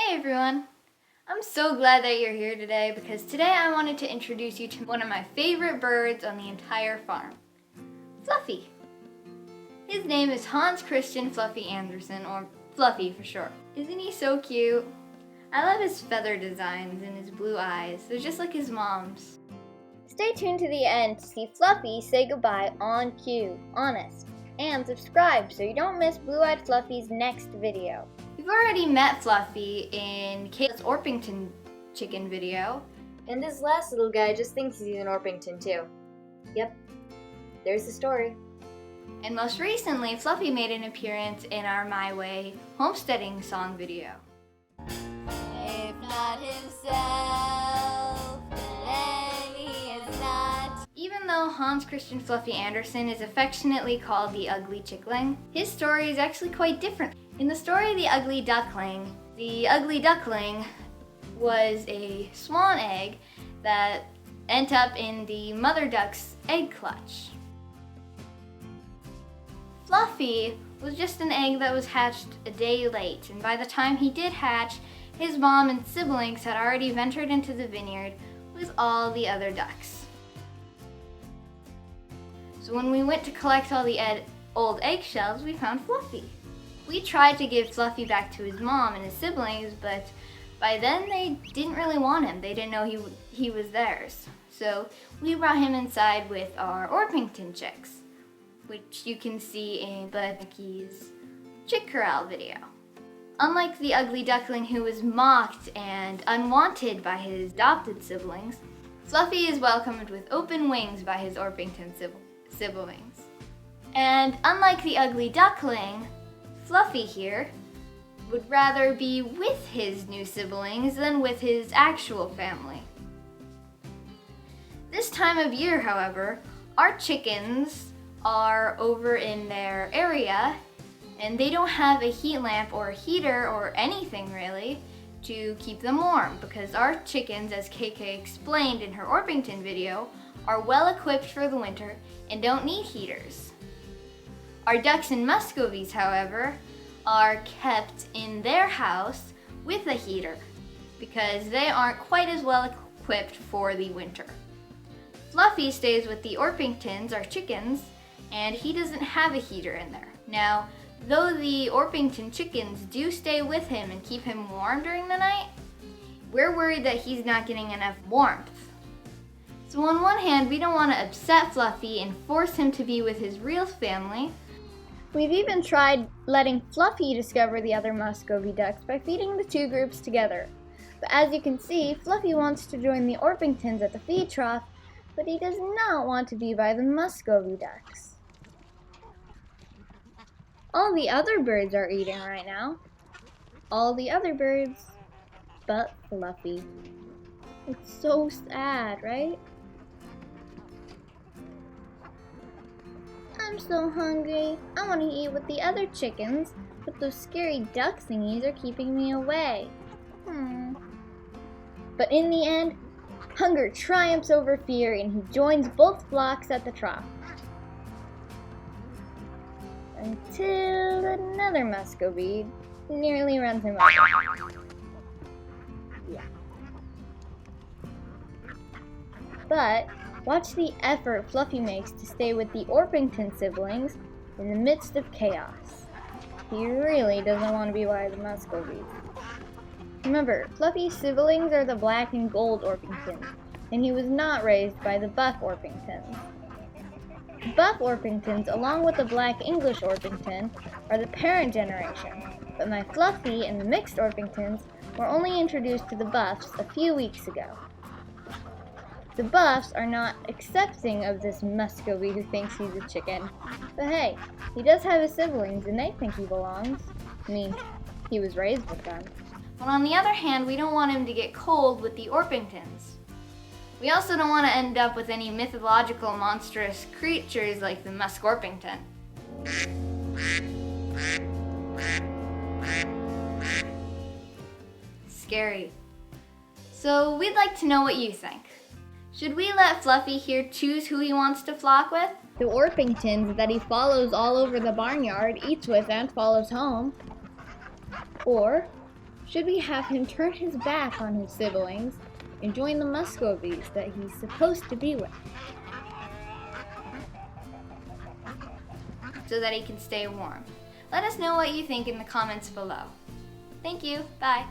Hey everyone! I'm so glad that you're here today because today I wanted to introduce you to one of my favorite birds on the entire farm, Fluffy. His name is Hans Christian Fluffy Andersen, or Fluffy for short. Isn't he so cute? I love his feather designs and his blue eyes. They're just like his mom's. Stay tuned to the end to see Fluffy say goodbye on cue, honest, and subscribe so you don't miss Blue-Eyed Fluffy's next video. We've already met Fluffy in Kayla's Orpington chicken video. And this last little guy just thinks he's an Orpington too. Yep, there's the story. And most recently, Fluffy made an appearance in our My Way homesteading song video. If not himself, then he is not. Even though Hans Christian Fluffy Andersen is affectionately called the Ugly Chickling, his story is actually quite different. In the story of the Ugly Duckling was a swan egg that ended up in the mother duck's egg clutch. Fluffy was just an egg that was hatched a day late, and by the time he did hatch, his mom and siblings had already ventured into the vineyard with all the other ducks. So when we went to collect all the old eggshells, we found Fluffy. We tried to give Fluffy back to his mom and his siblings, but by then they didn't really want him. They didn't know he was theirs. So we brought him inside with our Orpington chicks, which you can see in Bunkie's chick corral video. Unlike the Ugly Duckling, who was mocked and unwanted by his adopted siblings, Fluffy is welcomed with open wings by his Orpington siblings. And unlike the Ugly Duckling, Fluffy here would rather be with his new siblings than with his actual family. This time of year, however, our chickens are over in their area and they don't have a heat lamp or a heater or anything really to keep them warm because our chickens, as KK explained in her Orpington video, are well equipped for the winter and don't need heaters. Our ducks and muscovies, however, are kept in their house with a heater because they aren't quite as well equipped for the winter. Fluffy stays with the Orpingtons, our chickens, and he doesn't have a heater in there. Now, though the Orpington chickens do stay with him and keep him warm during the night, we're worried that he's not getting enough warmth. So on one hand, we don't want to upset Fluffy and force him to be with his real family. We've even tried letting Fluffy discover the other muscovy ducks by feeding the two groups together. But as you can see, Fluffy wants to join the Orpingtons at the feed trough, but he does not want to be by the muscovy ducks. All the other birds are eating right now. All the other birds, but Fluffy. It's so sad, right? I'm so hungry. I want to eat with the other chickens, but those scary duck thingies are keeping me away. But in the end, hunger triumphs over fear and he joins both flocks at the trough. Until another muscovy nearly runs him over. Yeah. But watch the effort Fluffy makes to stay with the Orpington siblings in the midst of chaos. He really doesn't want to be by the muscovies. Remember, Fluffy's siblings are the black and gold Orpingtons, and he was not raised by the buff Orpingtons. Buff Orpingtons, along with the black English Orpington, are the parent generation, but my Fluffy and the mixed Orpingtons were only introduced to the buffs a few weeks ago. The buffs are not accepting of this muscovy who thinks he's a chicken. But hey, he does have his siblings and they think he belongs. I mean, he was raised with them. But on the other hand, we don't want him to get cold with the Orpingtons. We also don't want to end up with any mythological monstrous creatures like the musk Orpington. Scary. So we'd like to know what you think. Should we let Fluffy here choose who he wants to flock with? The Orpingtons that he follows all over the barnyard, eats with, and follows home. Or Should we have him turn his back on his siblings and join the muscovies that he's supposed to be with? So that he can stay warm. Let us know what you think in the comments below. Thank you. Bye.